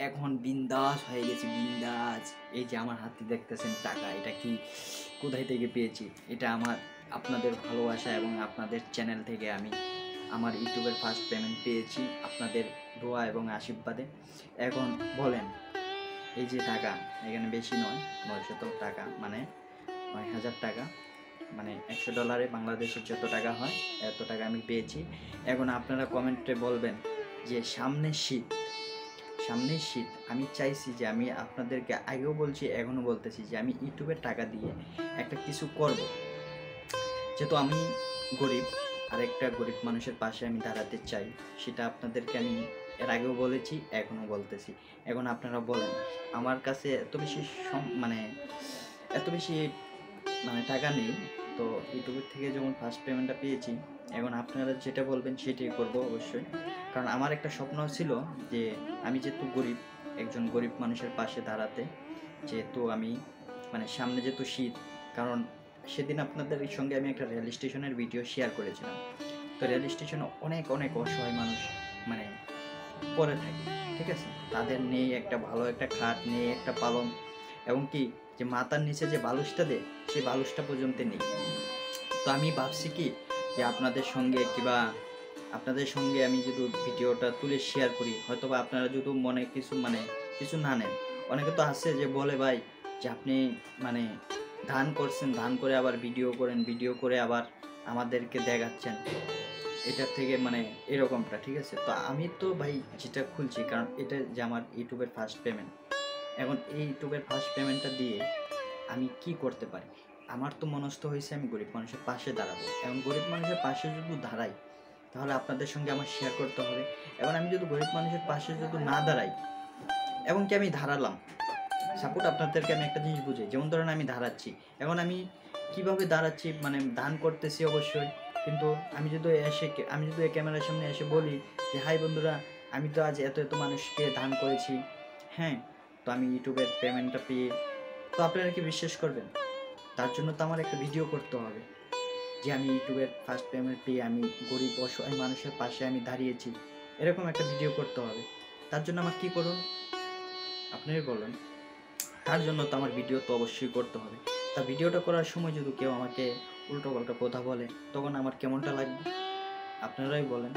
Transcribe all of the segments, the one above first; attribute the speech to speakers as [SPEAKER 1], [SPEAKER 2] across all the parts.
[SPEAKER 1] এখন বিন্দাস হয়ে গেছি, বিন্দাস। এই যে আমার হাতে দেখতেছেন টাকা, এটা কি কোথায় থেকে পেয়েছি? এটা আমার আপনাদের ভালোবাসা এবং আপনাদের চ্যানেল থেকে আমি আমার ইউটিউবের ফার্স্ট পেমেন্ট পেয়েছি আপনাদের দোয়া এবং আশীর্বাদে। এখন বলেন, এই যে টাকা, এখানে বেশি নয়, 900 টাকা, মানে 9000 টাকা, মানে $100 বাংলাদেশের যত টাকা হয় এত টাকা আমি পেয়েছি। এখন আপনারা কমেন্টে বলবেন যে সামনের শীত, আমি চাইছি যে আমি আপনাদেরকে আগেও বলছি, এখনও বলতেছি যে আমি ইউটিউবের টাকা দিয়ে একটা কিছু করব। যেহেতু আমি গরিব, আর একটা গরিব মানুষের পাশে আমি দাঁড়াতে চাই, সেটা আপনাদেরকে আমি এর আগেও বলেছি, এখনও বলতেছি। এখন আপনারা বলেন, আমার কাছে এত বেশি টাকা নেই, তো ইউটিউবের থেকে যখন ফার্স্ট পেমেন্টটা পেয়েছি, এখন আপনারা যেটা বলবেন সেটাই করব অবশ্যই। কারণ আমার একটা স্বপ্ন ছিল যে আমি যেহেতু গরিব, একজন গরিব মানুষের পাশে দাঁড়াতে, যেহেতু আমি সামনে যেহেতু শীত, কারণ সেদিন আপনাদের সঙ্গে আমি একটা রেল স্টেশনের ভিডিও শেয়ার করেছিলাম। তো রেল স্টেশনে অনেক অনেক অসহায় মানুষ পড়ে থাকে, ঠিক আছে? তাদের নেই একটা ভালো একটা খাট, নেই একটা পালং, এবং কি যে মাথার নিচে যে বালুসটা দেয় সেই বালুসটা পর্যন্ত নেই। তো আমি ভাবছি কি যে আপনাদের সঙ্গে আমি যদি ভিডিওটা তুলে শেয়ার করি, হয়তো বা আপনারা যদি মনে কিছু না নেন। অনেকে তো আছে যে বলে, ভাই যে আপনি ধান করছেন, ধান করে আবার ভিডিও করেন, ভিডিও করে আবার আমাদেরকে দেখাচ্ছেন, এটার থেকে এরকমটা, ঠিক আছে? তো আমি তো ভাই যেটা খুলছি, কারণ এটা যে আমার ইউটিউবের ফার্স্ট পেমেন্ট। এখন এই ইউটিউবের ফার্স্ট পেমেন্টটা দিয়ে আমি কি করতে পারি? আমার তো মনস্থ হয়েছে আমি গরিব মানুষের পাশে দাঁড়াবো। এখন গরিব মানুষের পাশে যদি দাঁড়াই, তাহলে আপনাদের সঙ্গে আমার শেয়ার করতে হবে। এখন আমি যদি গরিব মানুষের পাশে যদি না দাঁড়াই, এবং কি আমি দাঁড়ালাম, সাপোর্ট আপনাদেরকে আমি একটা জিনিস বুঝাই, যেমন ধরেন আমি দাঁড়াচ্ছি, এখন আমি কিভাবে দাঁড়াচ্ছি, দান করতেছি অবশ্যই, কিন্তু আমি যদি এই ক্যামেরার সামনে এসে বলি যে হাই বন্ধুরা, আমি তো আজ এত এত মানুষকে দান করেছি, হ্যাঁ, তো আমি ইউটিউবের পেমেন্টটা পেয়ে, তো আপনারা কি বিশ্বাস করবেন? তার জন্য তো আমার একটা ভিডিও করতে হবে যে আমি ইউটিউবের ফার্স্ট পেমেন্ট পেয়ে আমি গরিব অসহায় মানুষের পাশে আমি দাঁড়িয়েছি, এরকম একটা ভিডিও করতে হবে। তার জন্য আমার কি করুন, আপনারাই বলেন। তার জন্য তো আমার ভিডিও তো অবশ্যই করতে হবে। তা ভিডিওটা করার সময় যদি কেউ আমাকে উল্টো পাল্টা কথা বলে, তখন আমার কেমনটা লাগবে আপনারাই বলেন।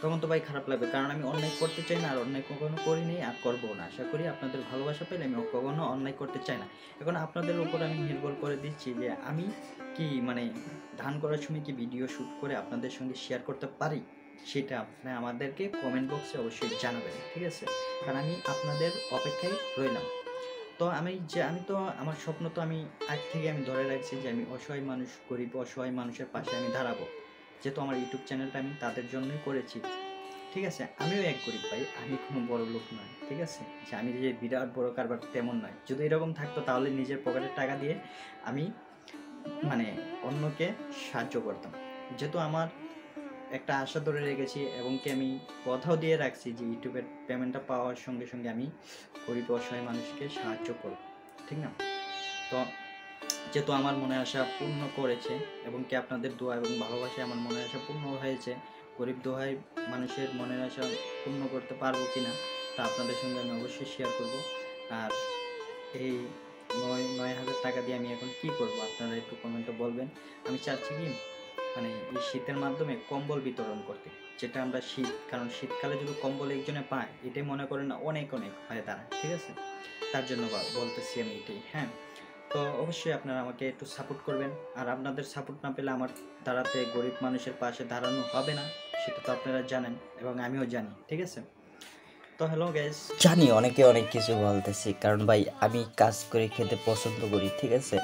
[SPEAKER 1] তখন তো ভাই খারাপ লাগবে, কারণ আমি অন্যায় করতে চাই না, আর অন্যায় কখনো করিনি, আর করবো না। আশা করি আপনাদের ভালোবাসা পেলে আমি কখনো অন্যায় করতে চাই না। এখন আপনাদের উপর আমি নির্ভর করে দিচ্ছি যে আমি কি ধান করার সময় কি ভিডিও শ্যুট করে আপনাদের সঙ্গে শেয়ার করতে পারি, সেটা আপনারা আমাদেরকে কমেন্ট বক্সে অবশ্যই জানাবেন, ঠিক আছে? কারণ আমি আপনাদের অপেক্ষায় রইলাম। তো আমি তো আমার স্বপ্ন তো আমি আগ থেকে আমি ধরে রাখছি যে আমি অসহায় মানুষ, গরিব অসহায় মানুষের পাশে আমি দাঁড়াবো। যেহেতু আমার ইউটিউব চ্যানেলটা আমি তাদের জন্যই করেছি, ঠিক আছে? আমিও এক গরিব ভাই, আমি কোনো বড় লোক নয়, ঠিক আছে? যে আমি যে বিরাট বড় কারবার তেমন নয়। যদি এরকম থাকতো তাহলে নিজের পকেটের টাকা দিয়ে আমি অন্যকে সাহায্য করতাম। যেহেতু আমার একটা আশা ধরে রেখেছি, এবং কি আমি কথাও দিয়ে রাখছি যে ইউটিউবের পেমেন্টটা পাওয়ার সঙ্গে সঙ্গে আমি গরিব অসহায় মানুষকে সাহায্য করব, ঠিক না? তো যেহেতু আমার মনের আশা পূর্ণ করেছে, এবং কি আপনাদের দোয়া এবং ভালোবাসায় আমার মনের আশা পূর্ণ হয়েছে, গরিব দোহাই মানুষের মনের আশা পূর্ণ করতে পারবো কিনা তা আপনাদের সঙ্গে আমি অবশ্যই শেয়ার করব। আর এই 9,000 টাকা দিয়ে আমি এখন কি করব, আপনারা একটু কমেন্টে বলবেন। আমি চাচ্ছি কি এই শীতের মাধ্যমে কম্বল বিতরণ করতে, যেটা আমরা কারণ শীতকালে যদি কম্বল একজনে পায়, এটাই মনে করেন না অনেক অনেক হয়ে দাঁড়ায়, ঠিক আছে? তার জন্য বলতেছি আমি এটাই, হ্যাঁ। তো অবশ্যই আপনারা আমাকে একটু সাপোর্ট করবেন, আর আপনাদের সাপোর্ট না পেলে আমার দাঁড়াতে, গরিব মানুষের পাশে দাঁড়ানো হবে না, সেটা তো আপনারা জানেন এবং আমিও জানি, ঠিক আছে? তো হ্যালো গাইস,
[SPEAKER 2] জানি অনেকে অনেক কিছু বলতেছি, কারণ ভাই আমি কাজ করে খেতে পছন্দ করি, ঠিক আছে?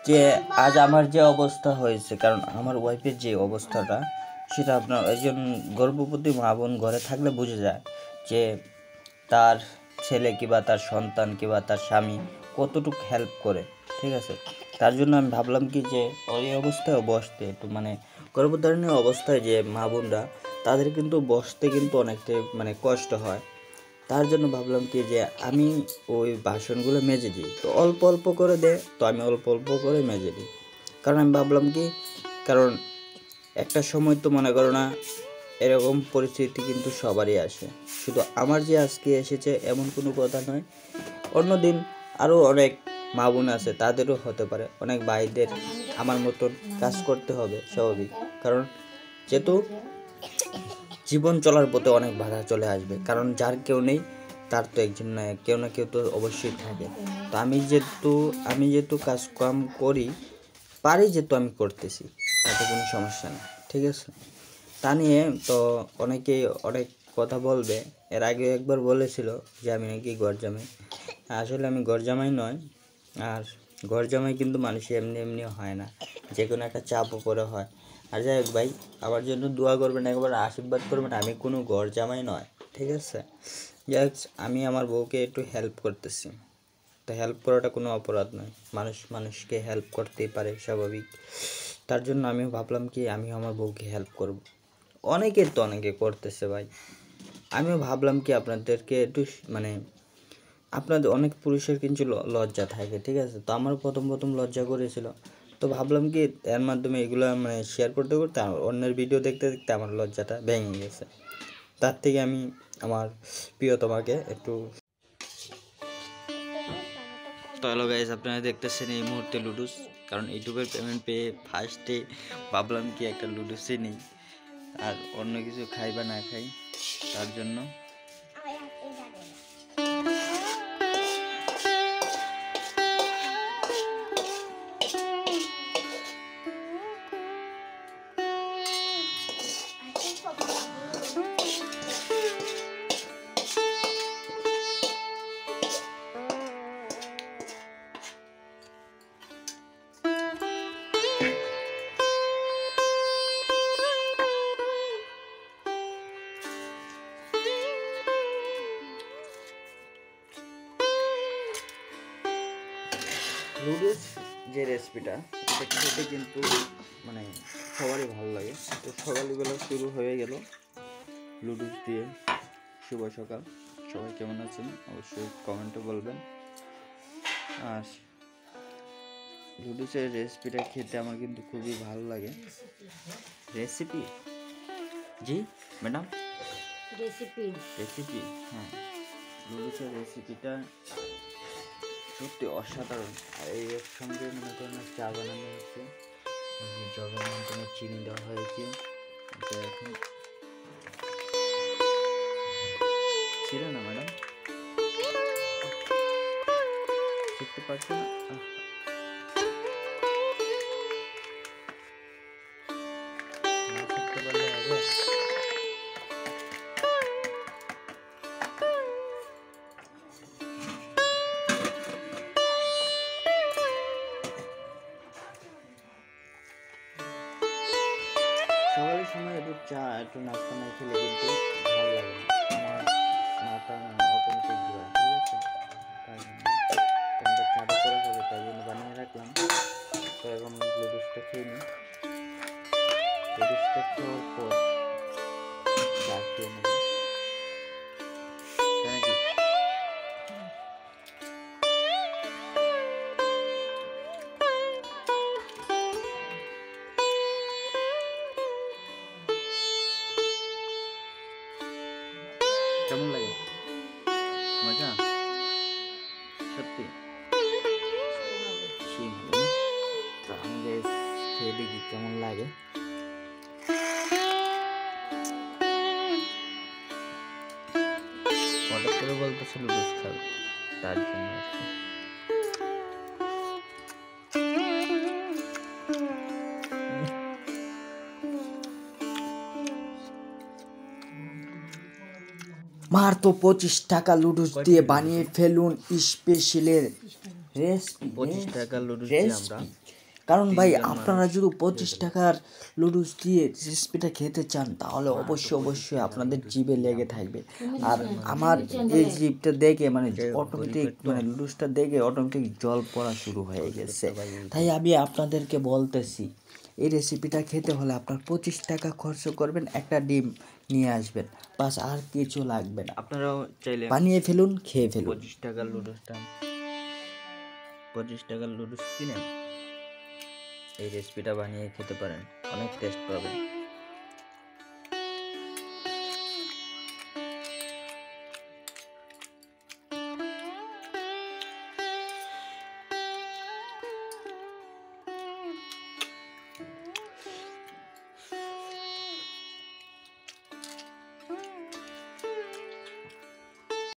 [SPEAKER 2] যে আজ আমার যে অবস্থা হয়েছে, কারণ আমার ওয়াইফের যে অবস্থাটা, সেটা আপনার একজন গর্ভবতী মা বোন ঘরে থাকলে বুঝে যায় যে তার ছেলে কিংবা তার সন্তান কিংবা তার স্বামী কতটুকু হেল্প করে, ঠিক আছে? তার জন্য আমি ভাবলাম কি যে ওই অবস্থায় বসতে একটু গর্ভধারণের অবস্থায় যে মা বোনরা, তাদের কিন্তু বসতে কিন্তু অনেকটাই কষ্ট হয়। তার জন্য ভাবলাম কি যে আমি ওই বাসনগুলো মেজে দিই, তো অল্প অল্প করে তো আমি অল্প অল্প করে মেজে দিই। কারণ আমি ভাবলাম কি, কারণ একটা সময় তো মনে করো না এরকম পরিস্থিতি কিন্তু সবারই আসে, শুধু আমার যে আজকে এসেছে এমন কোনো কথা নয়। অন্যদিন আরও অনেক মা বোন আছে, তাদেরও হতে পারে, অনেক ভাইদের আমার মতন কাজ করতে হবে স্বাভাবিক। কারণ যেহেতু জীবন চলার পথে অনেক বাধা চলে আসবে, কারণ যার কেউ নেই তার তো একজন না কেউ না কেউ তো অবশ্যই থাকে। তো আমি যেহেতু কাজ কাম করি, পারি যেহেতু আমি করতেছি, তাতে কোনো সমস্যা নেই, ঠিক আছে। তা নিয়ে তো অনেকেই অনেক কথা বলবে। এর আগে একবার বলেছিল যে আমি নাকি ঘর জামাই। আসলে আমি ঘর জামাই নয়। আর ঘর জামাই কিন্তু মানুষ এমনি এমনি হয় না, যে কোনো একটা চাপও করে হয়। আর যাই হোক ভাই, আমার জন্য দোয়া করবেন, একবার আশীর্বাদ করবেন। আমি কোনো ঘর জামাই নয়, ঠিক আছে। যাই হোক, আমি আমার বউকে একটু হেল্প করতেছি। তো হেল্প করাটা কোনো অপরাধ নয়, মানুষ মানুষকে হেল্প করতেই পারে, স্বাভাবিক। তার জন্য আমিও ভাবলাম কি আমি আমার বউকে হেল্প করব। অনেকের তো অনেকে করতেছে ভাই, আমিও ভাবলাম কি আপনাদেরকে একটু মানে আপনাদের অনেক পুরুষের কিন্তু লজ্জা থাকে, ঠিক আছে। তো আমার প্রথম লজ্জা করেছিল, তো ভাবলাম কি এর মাধ্যমে এগুলো মানে শেয়ার করতে করতে অন্যের ভিডিও দেখতে দেখতে আমার লজ্জাটা ভেঙে গেছে। তার থেকে আমি আমার প্রিয়তমাকে একটু। তো হ্যালো গাইজ, আপনারা দেখতেছেন এই মুহূর্তে লুডুস, কারণ ইউটিউবের পেমেন্ট পেয়ে ফার্স্টে ভাবলাম কি একটা লুডুসই নেই, আর অন্য কিছু খাই বা না খাই, তার জন্য। লুডুস যে রেসিপিটা, এটা খেতে কিন্তু মানে সবারই ভালো লাগে। তো সকালবেলা শুরু হয়ে গেল লুডুস দিয়ে। শুভ সকাল, সবাই কেমন আছেন অবশ্যই কমেন্টে বলবেন। আর লুডুসের রেসিপিটা খেতে আমার কিন্তু খুবই ভালো লাগে। রেসিপি জি ম্যাডাম, রেসিপি হ্যাঁ, লুডুসের রেসিপিটা সত্যি অসাধারণ। আর এর সঙ্গে মনে করেন চা বানানো হচ্ছে, জগের মাধ্যমে চিনি দেওয়া হয়েছে। এটা এখন ছিল না ম্যাডাম, শিখতে পারছো না? না শিখতে পারলে হবে? সকালের সময় একটু চা একটু নাস্তা না খেলে কিন্তু ভালো লাগে না, আমার মাথা অটোমেটিক ঘোরায়, ঠিক আছে। তাই জন্য চাটা করে হবে, তাই জন্য বানিয়ে রাখলাম। তো এখন লুডুসটা খেয়ে নিই। লুডুসটা খাওয়ার পর চা খেয়ে নেব, তাই নাকি? কেমন লাগে? মজা সত্যি? সেই ভালো না? তো আমি খেয়ে দেখি কেমন লাগে। হঠাৎ করে বলতেছে লুডুস খাবে, তার জন্য আর কি। মাত্র 25 টাকা লুডুস দিয়ে বানিয়ে ফেলুন স্পেশালের রেসিপি। 25 টাকা লুডুস দিয়ে আমরা, কারণ ভাই আপনারা যদি 25 টাকার লুডুস দিয়ে রেসিপিটা খেতে চান তাহলে অবশ্যই আপনাদের জিভে লেগে থাকবে। আর আমার এই জিভটা দেখে মানে অটোমেটিক মানে লুডুসটা দেখে অটোমেটিক জল পড়া শুরু হয়ে গেছে। তাই আমি আপনাদেরকে বলতেছি, এই রেসিপিটা খেতে হলে আপনার 25 টাকা খরচ করবেন, একটা ডিম নিয়ে আসবেন, বাস আর কিছু লাগবে না। আপনারাও চাইলে বানিয়ে ফেলুন, খেয়ে ফেলুন। 25 টাকার লুডুস কিনে এই রেসিপিটা বানিয়ে খেতে পারেন, অনেক টেস্ট পাবেন।